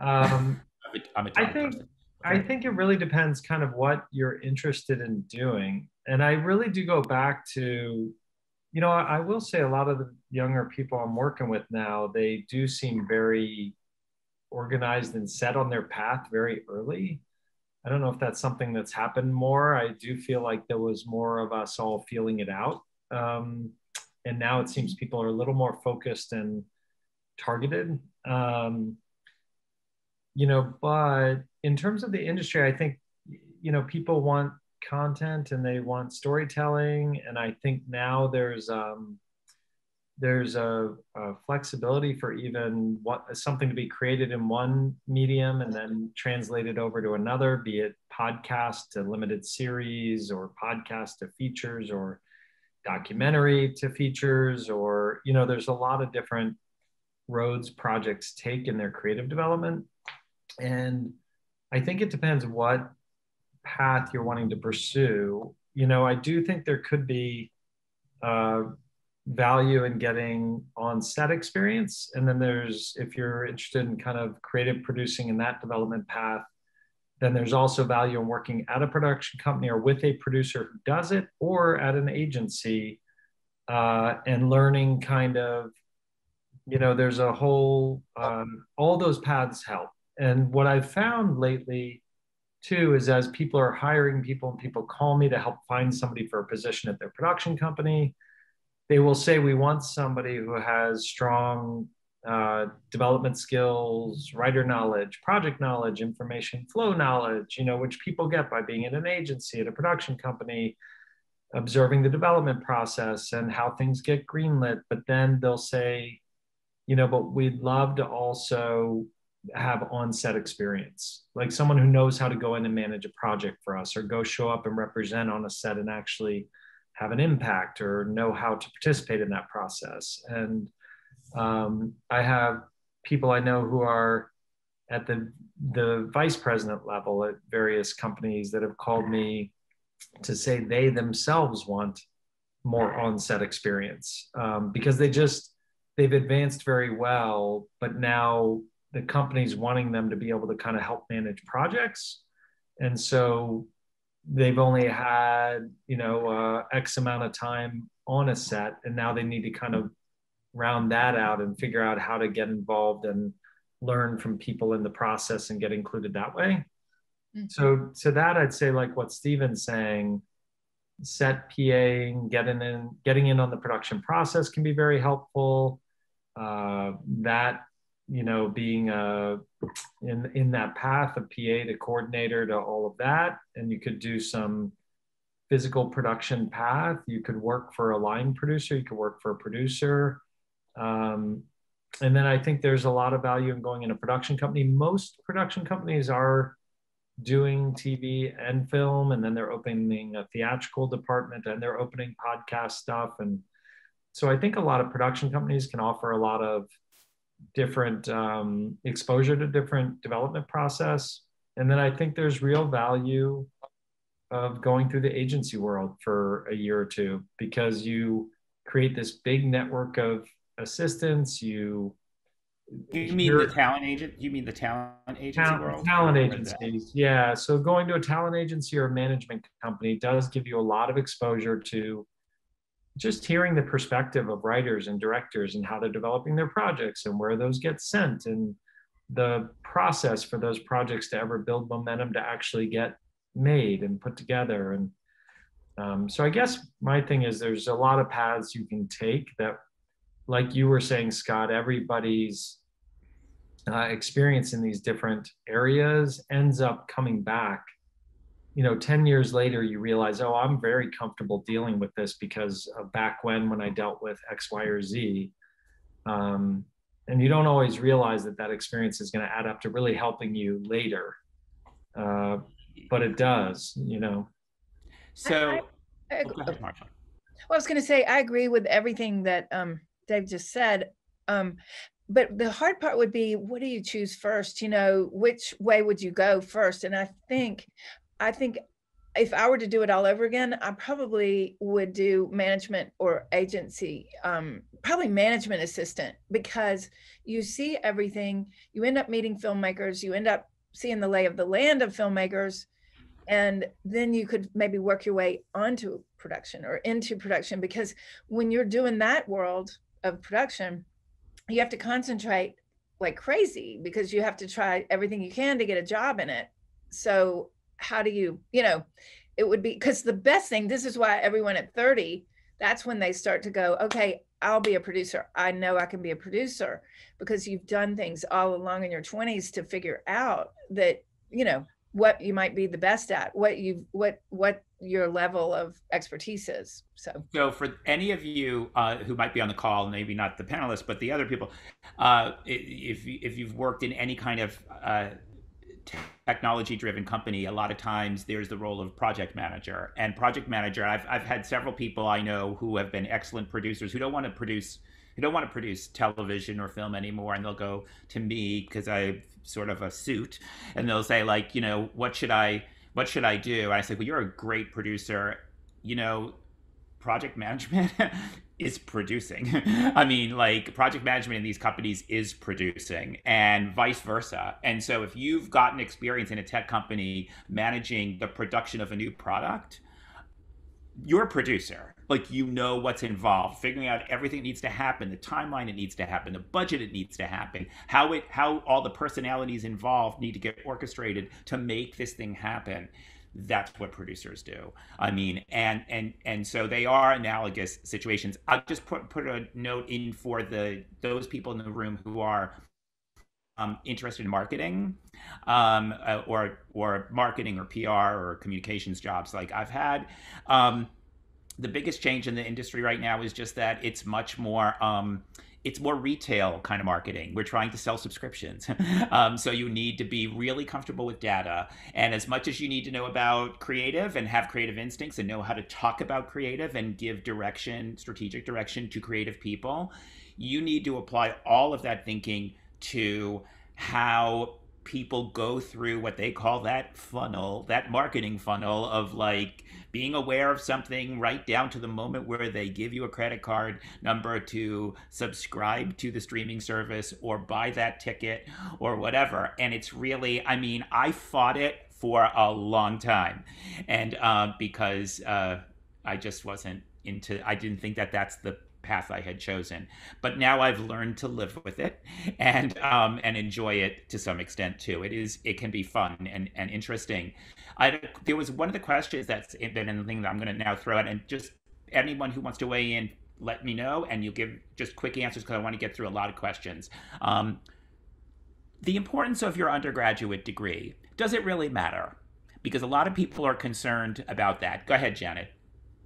I'm a dog person. I think it really depends kind of what you're interested in doing. And I really do go back to, I will say a lot of the younger people I'm working with now, they do seem very organized and set on their path very early. I don't know if that's something that's happened more. I do feel like there was more of us all feeling it out. And now it seems people are a little more focused and targeted. But in terms of the industry, I think, people want content and they want storytelling. And I think now there's a flexibility for even something to be created in one medium and then translated over to another, be it podcast to limited series or podcast to features or documentary to features, or, there's a lot of different roads projects take in their creative development. And I think it depends what path you're wanting to pursue. I do think there could be value in getting on-set experience. And then if you're interested in kind of creative producing in that development path, then there's also value in working at a production company or with a producer who does it, or at an agency, and learning kind of, there's a whole, all those paths help. And what I've found lately too is as people are hiring people and people call me to help find somebody for a position at their production company, they will say, we want somebody who has strong development skills, writer knowledge, project knowledge, information flow knowledge, which people get by being in an agency, at a production company, observing the development process and how things get greenlit. But then they'll say, but we'd love to also have on-set experience, like someone who knows how to go in and manage a project for us, or go show up and represent on a set and actually have an impact, or know how to participate in that process. And I have people I know who are at the vice president level at various companies that have called me to say they themselves want more on-set experience, because they've advanced very well, but now the company's wanting them to be able to kind of help manage projects. And so they've only had, X amount of time on a set, and now they need to kind of round that out and figure out how to get involved and learn from people in the process and get included that way. Mm-hmm. So that I'd say, like what Stephen's saying, set PAing, getting in on the production process can be very helpful. That, being in that path of PA to coordinator to all of that. And you could do some physical production path. You could work for a line producer. You could work for a producer. And then I think there's a lot of value in going in a production company. Most production companies are doing TV and film, and then they're opening a theatrical department, and they're opening podcast stuff. And so I think a lot of production companies can offer a lot of different exposure to different development process. And then I think there's real value of going through the agency world for a year or two, because you create this big network of assistants. You mean the talent agent? You mean the talent agency world? Talent agencies, yeah. So going to a talent agency or a management company does give you a lot of exposure to just hearing the perspective of writers and directors and how they're developing their projects and where those get sent, and the process for those projects to ever build momentum to actually get made and put together. And so I guess my thing is there's a lot of paths you can take that, like you were saying, Scott, everybody's experience in these different areas ends up coming back. 10 years later, you realize, oh, I'm very comfortable dealing with this because of back when I dealt with X, Y, or Z. And you don't always realize that experience is going to add up to really helping you later. But it does, So, go ahead, Marshall. Well, I was going to say, I agree with everything that Dave just said. But the hard part would be, what do you choose first? Which way would you go first? And I think if I were to do it all over again, I probably would do management or agency, probably management assistant, because you see everything. You end up meeting filmmakers, you end up seeing the lay of the land of filmmakers, and then you could maybe work your way onto production or into production, because when you're doing that world of production, you have to concentrate like crazy because you have to try everything you can to get a job in it. So how do you, it would be, because the best thing, this is why everyone at 30, that's when they start to go, okay, I'll be a producer. I know I can be a producer, because you've done things all along in your 20s to figure out that, what you might be the best at, what your level of expertise is. So for any of you who might be on the call, maybe not the panelists, but the other people, if you've worked in any kind of technology-driven company, a lot of times there's the role of project manager. And project manager, I've had several people I know who have been excellent producers who don't want to produce television or film anymore, and they'll go to me because I'm sort of a suit, and they'll say, like, what should I do? And I say, well, you're a great producer. Project management is producing. I mean, like, project management in these companies is producing, and vice versa. And so if you've gotten experience in a tech company managing the production of a new product, you're a producer. Like, what's involved, figuring out everything that needs to happen, the timeline it needs to happen, the budget it needs to happen, how all the personalities involved need to get orchestrated to make this thing happen. That's what producers do. I mean, and so they are analogous situations. I'll just put a note in for those people in the room who are interested in marketing, or marketing or PR or communications jobs. Like, I've had the biggest change in the industry right now is just that it's much more it's more retail kind of marketing. We're trying to sell subscriptions. So you need to be really comfortable with data. And as much as you need to know about creative and have creative instincts and know how to talk about creative and give direction, strategic direction to creative people, you need to apply all of that thinking to how people go through what they call that funnel, that marketing funnel of, like, being aware of something right down to the moment where they give you a credit card number to subscribe to the streaming service or buy that ticket or whatever. And it's really, I mean, I fought it for a long time. And because I just wasn't I didn't think that that's the path I had chosen. But now I've learned to live with it and enjoy it to some extent too. It can be fun and interesting. There was one of the questions that's been in the thing that I'm going to now throw out, and just anyone who wants to weigh in, let me know, and you'll give just quick answers because I want to get through a lot of questions. The importance of your undergraduate degree, does it really matter? Because a lot of people are concerned about that. Go ahead, Janet.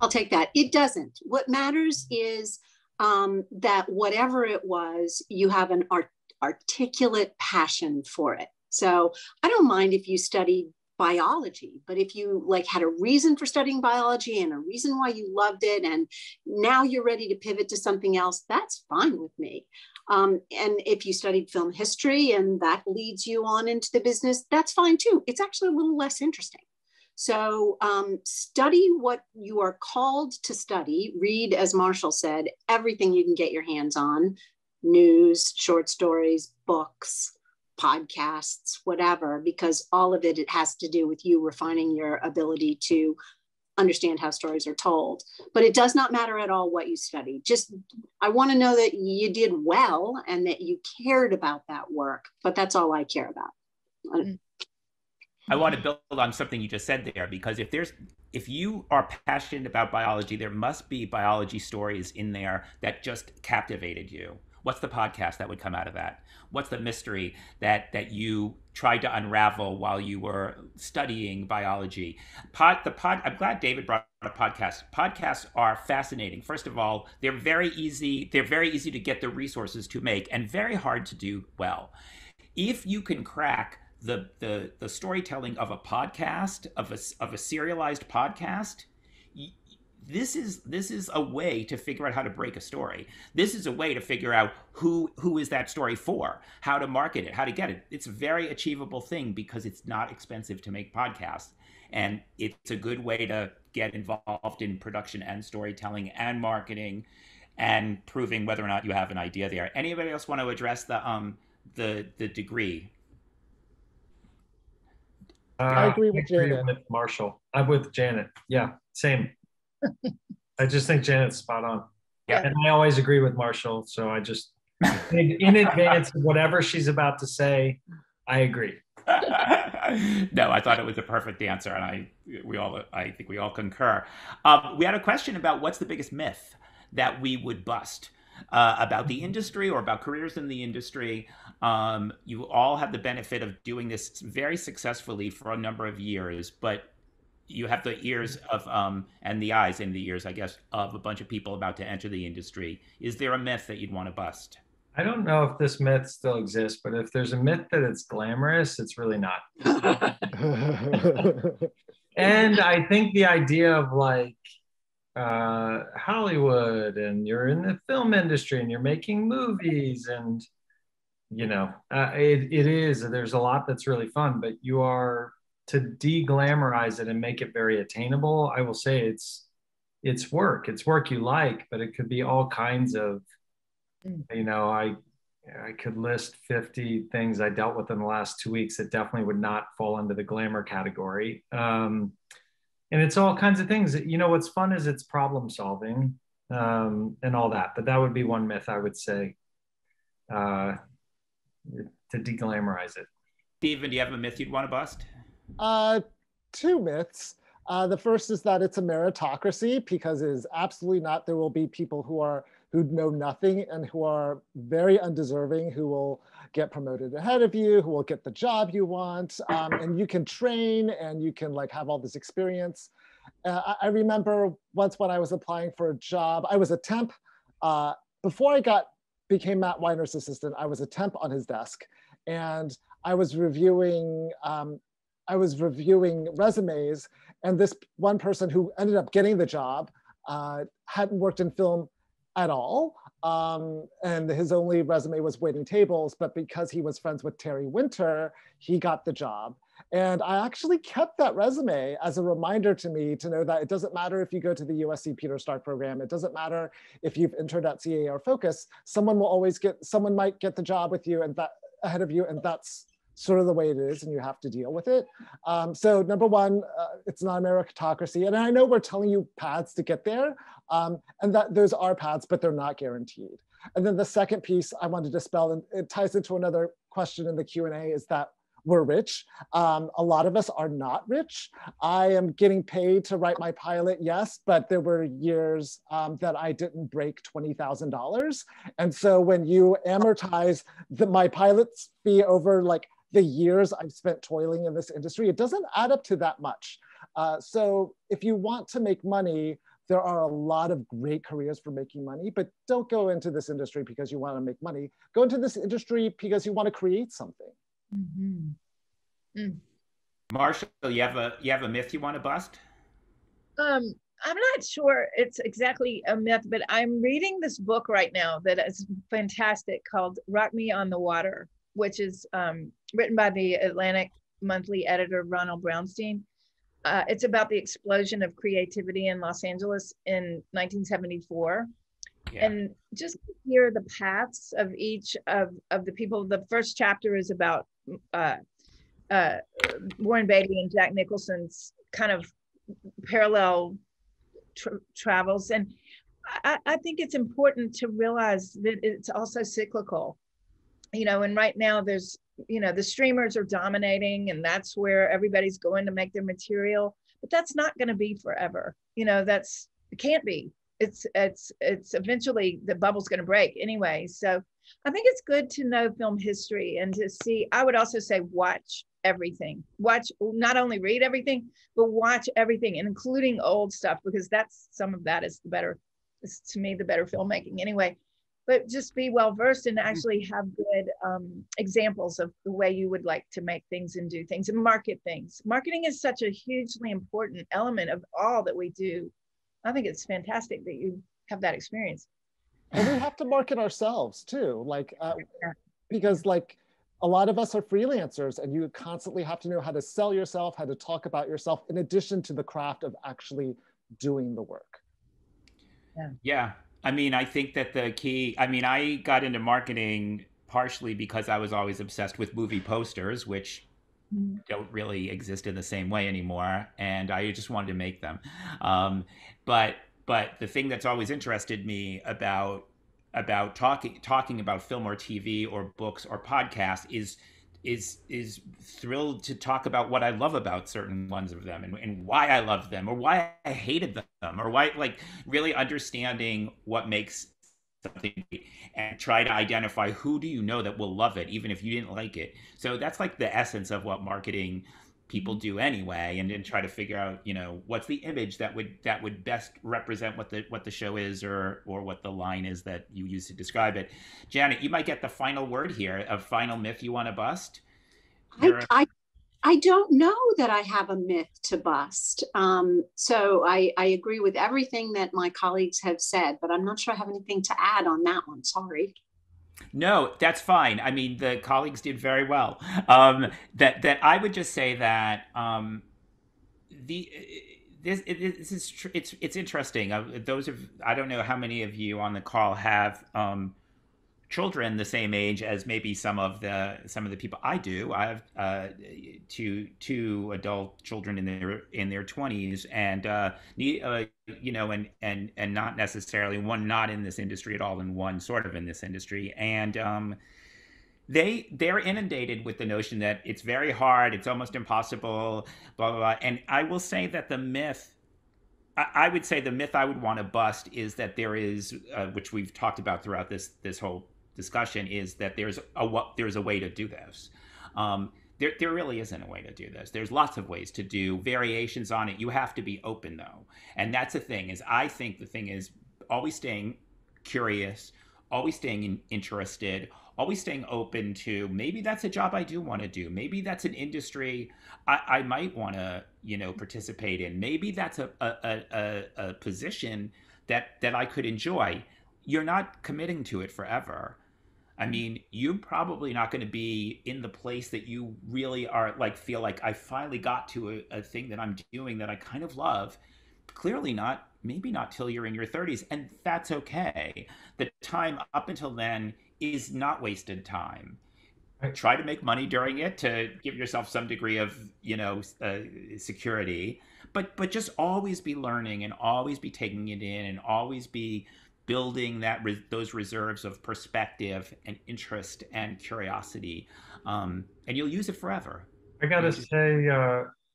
I'll take that. It doesn't. What matters is that whatever it was, you have an articulate passion for it. So I don't mind if you studied biology, but if you had a reason for studying biology and a reason why you loved it, and now you're ready to pivot to something else, that's fine with me. And if you studied film history and that leads you on into the business, that's fine too. It's actually a little less interesting. So study what you are called to study. Read, as Marshall said, everything you can get your hands on: news, short stories, books, podcasts, whatever, because all of it has to do with you refining your ability to understand how stories are told. But it does not matter at all what you study. Just, I want to know that you did well and that you cared about that work, but that's all I care about. I want to build on something you just said there, because if you are passionate about biology, there must be biology stories in there that just captivated you. What's the podcast that would come out of that? What's the mystery that you tried to unravel while you were studying biology? I'm glad David brought up podcasts. Podcasts are fascinating. First of all, they're very easy. They're very easy to get the resources to make and very hard to do well. If you can crack the storytelling of a podcast, of a serialized podcast, this is a way to figure out how to break a story. This is a way to figure out who is that story for, how to market it, how to get it. It's a very achievable thing because it's not expensive to make podcasts. And it's a good way to get involved in production and storytelling and marketing and proving whether or not you have an idea there. Anybody else want to address the degree? I agree with Janet. With Marshall. I'm with Janet. Yeah, same. I just think Janet's spot on. Yeah. And I always agree with Marshall. So I just, in advance of whatever she's about to say, I agree. No, I thought it was a perfect answer, and I think we all concur. We had a question about what's the biggest myth that we would bust about the industry or about careers in the industry. You all have the benefit of doing this very successfully for a number of years, but you have the ears of and the eyes and the ears, I guess, of a bunch of people about to enter the industry. Is there a myth that you'd want to bust? I don't know if this myth still exists, but if there's a myth that it's glamorous, it's really not. And I think the idea of like Hollywood, and you're in the film industry and you're making movies, and it is, there's a lot that's really fun, but you are, to de-glamorize it and make it very attainable, I will say it's work you like, but it could be all kinds of, I could list 50 things I dealt with in the last 2 weeks that definitely would not fall into the glamour category. And it's all kinds of things. What's fun is it's problem solving and all that. But that would be one myth I would say to de-glamorize it. Stephen, do you have a myth you'd want to bust? Two myths. The first is that it's a meritocracy, because it is absolutely not. There will be people who know nothing and who are very undeserving, who will get promoted ahead of you, who will get the job you want, and you can train and you can have all this experience. I remember once when I was applying for a job, I was a temp. Before I became Matt Weiner's assistant, I was a temp on his desk, and I was reviewing resumes, and this one person who ended up getting the job hadn't worked in film at all. And his only resume was waiting tables, but because he was friends with Terry Winter, he got the job. And I actually kept that resume as a reminder to me to know that it doesn't matter if you go to the USC Peter Stark program. It doesn't matter if you've interned at CAA or Focus. Someone might get the job with you and that ahead of you, and that's sort of the way it is, and you have to deal with it. So number one, it's not a meritocracy. And I know we're telling you paths to get there, and that those are paths, but they're not guaranteed. And then the second piece I wanted to dispel, and it ties into another question in the Q&A, is that we're rich. A lot of us are not rich. I am getting paid to write my pilot, yes, but there were years that I didn't break $20,000. And so when you amortize my pilot's fee over the years I've spent toiling in this industry, it doesn't add up to that much. So if you want to make money, there are a lot of great careers for making money, but don't go into this industry because you want to make money. Go into this industry because you want to create something. Mm-hmm. Mm. Marshall, you have a myth you want to bust? I'm not sure it's exactly a myth, but I'm reading this book right now that is fantastic called Rock Me on the Water, which is written by the Atlantic Monthly editor, Ronald Brownstein. It's about the explosion of creativity in Los Angeles in 1974. Yeah. And just hear the paths of each of the people. The first chapter is about Warren Beatty and Jack Nicholson's kind of parallel travels. And I think it's important to realize that it's also cyclical. And right now there's you know, the streamers are dominating and that's where everybody's going to make their material, but that's not going to be forever. You know, it can't be. It's eventually the bubble's going to break anyway. So I think it's good to know film history and to see. I would also say watch everything. Watch, not only read everything, but watch everything, including old stuff, because some of that is to me the better filmmaking anyway. But just be well versed and actually have good examples of the way you would like to make things and do things and market things. Marketing is such a hugely important element of all that we do. I think it's fantastic that you have that experience. And we have to market ourselves too, like because like a lot of us are freelancers and you constantly have to know how to sell yourself, how to talk about yourself, in addition to the craft of actually doing the work. Yeah. I mean, I think that the key, I mean, I got into marketing partially because I was always obsessed with movie posters, which don't really exist in the same way anymore. And I just wanted to make them. But the thing that's always interested me about talking about film or TV or books or podcasts is thrilled to talk about what I love about certain ones of them and why I love them or why I hated them or why, like, really understanding what makes something and try to identify who do you know that will love it even if you didn't like it. So that's like the essence of what marketing people do anyway, and then try to figure out, you know, what's the image that would best represent what the show is or what the line is that you use to describe it. Janet, you might get the final word here, a final myth you want to bust. I don't know that I have a myth to bust. So I agree with everything that my colleagues have said, but I'm not sure I have anything to add on that one. Sorry. No, that's fine. I mean, the colleagues did very well. That I would just say that it's interesting. I don't know how many of you on the call have children the same age as maybe some of the people I do. I have two adult children in their 20s, and you know, and not necessarily one not in this industry at all, and one sort of in this industry, and they're inundated with the notion that it's very hard, it's almost impossible, blah blah blah. And I will say that the myth. I would say the myth I would want to bust is that there is, which we've talked about throughout this whole discussion, is that there's a way to do this. There really isn't a way to do this. There's lots of ways to do variations on it. You have to be open though, and that's the thing. I think the thing is always staying curious, always staying interested, always staying open to, maybe that's a job I do want to do. Maybe that's an industry I might want to, you know, participate in. Maybe that's a position that I could enjoy. You're not committing to it forever. I mean, you're probably not going to be in the place that you really are, like, feel like I finally got to a thing that I'm doing that I kind of love. Clearly not, maybe not till you're in your 30s, and that's okay. The time up until then is not wasted time. Try to make money during it to give yourself some degree of, you know, security, but just always be learning and always be taking it in and always be building those reserves of perspective and interest and curiosity, and you'll use it forever. I gotta say,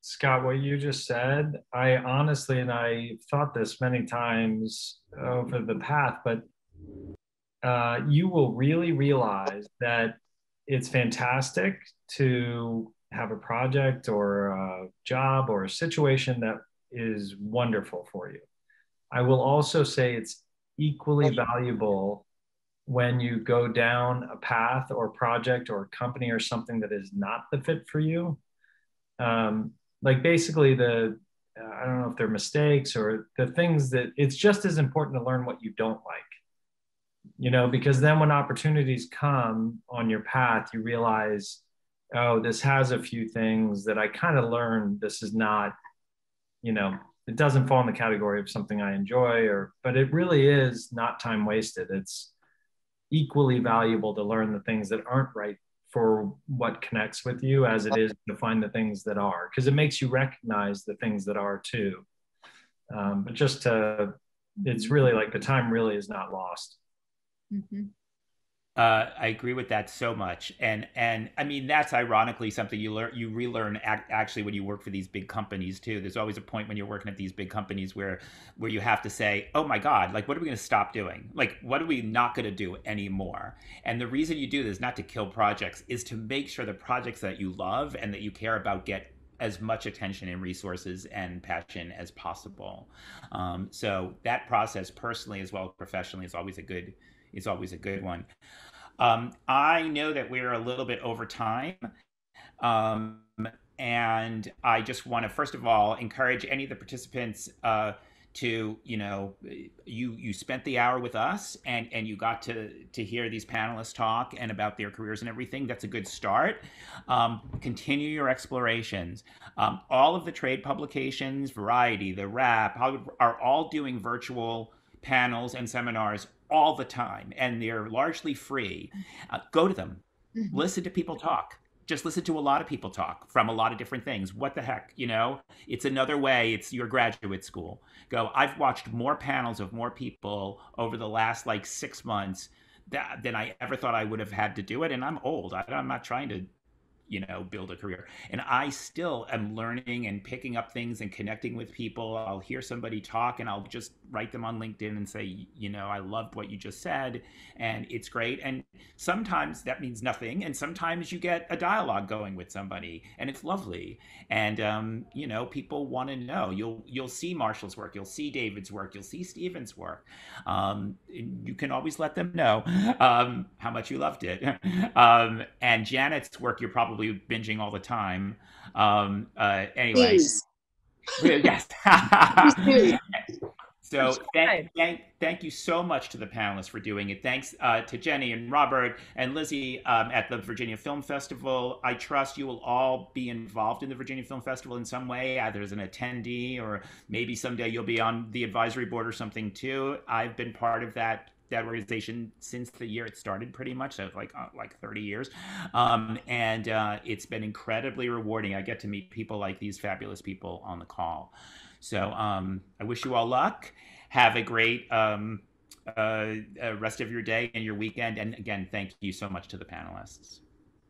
Scott, what you just said, I honestly, and I thought this many times over the path, but you will really realize that it's fantastic to have a project or a job or a situation that is wonderful for you. I will also say it's equally valuable when you go down a path or project or company or something that is not the fit for you. Like basically I don't know if they're mistakes or the things that it's just as important to learn what you don't like, you know, because then when opportunities come on your path, you realize, oh, this has a few things that I kind of learned. This is not, you know, it doesn't fall in the category of something I enjoy, but it really is not time wasted. It's equally valuable to learn the things that aren't right for what connects with you as it is to find the things that are, because it makes you recognize the things that are too. But just it's really like the time really is not lost. Mm-hmm. I agree with that so much, and I mean that's ironically something you relearn actually when you work for these big companies too. There's always a point when you're working at these big companies where you have to say, oh my God, like what are we going to stop doing? Like what are we not going to do anymore? And the reason you do this is not to kill projects, is to make sure the projects that you love and that you care about get as much attention and resources and passion as possible. So that process, personally as well as professionally, is always a good one. I know that we're a little bit over time. Um, and I just want to, first of all, encourage any of the participants to, you spent the hour with us and you got to hear these panelists talk and about their careers and everything. That's a good start. Continue your explorations. All of the trade publications, Variety, The Wrap, are all doing virtual panels and seminars all the time, and they're largely free. Go to them. Listen to people talk. Just listen to a lot of people talk from a lot of different things. What the heck, It's another way. It's your graduate school. Go. I've watched more panels of more people over the last 6 months than I ever thought I would have had to do it. And I'm old. I'm not trying to build a career. And I still am learning and picking up things and connecting with people. I'll hear somebody talk and I'll just write them on LinkedIn and say, I loved what you just said and it's great. And sometimes that means nothing. And sometimes you get a dialogue going with somebody and it's lovely. And, people want to know. You'll see Marshall's work. You'll see David's work. You'll see Stephen's work. You can always let them know how much you loved it. And Janet's work, you're probably binging all the time. Anyway, Please. Yes. So thank you so much to the panelists for doing it. Thanks to Jenny and Robert and Lizzie at the Virginia Film Festival. I trust you will all be involved in the Virginia Film Festival in some way, either as an attendee or maybe someday you'll be on the advisory board or something too. I've been part of that organization since the year it started, pretty much, so like 30 years. And it's been incredibly rewarding. I get to meet people like these fabulous people on the call. So I wish you all luck. Have a great rest of your day and your weekend. And again, thank you so much to the panelists.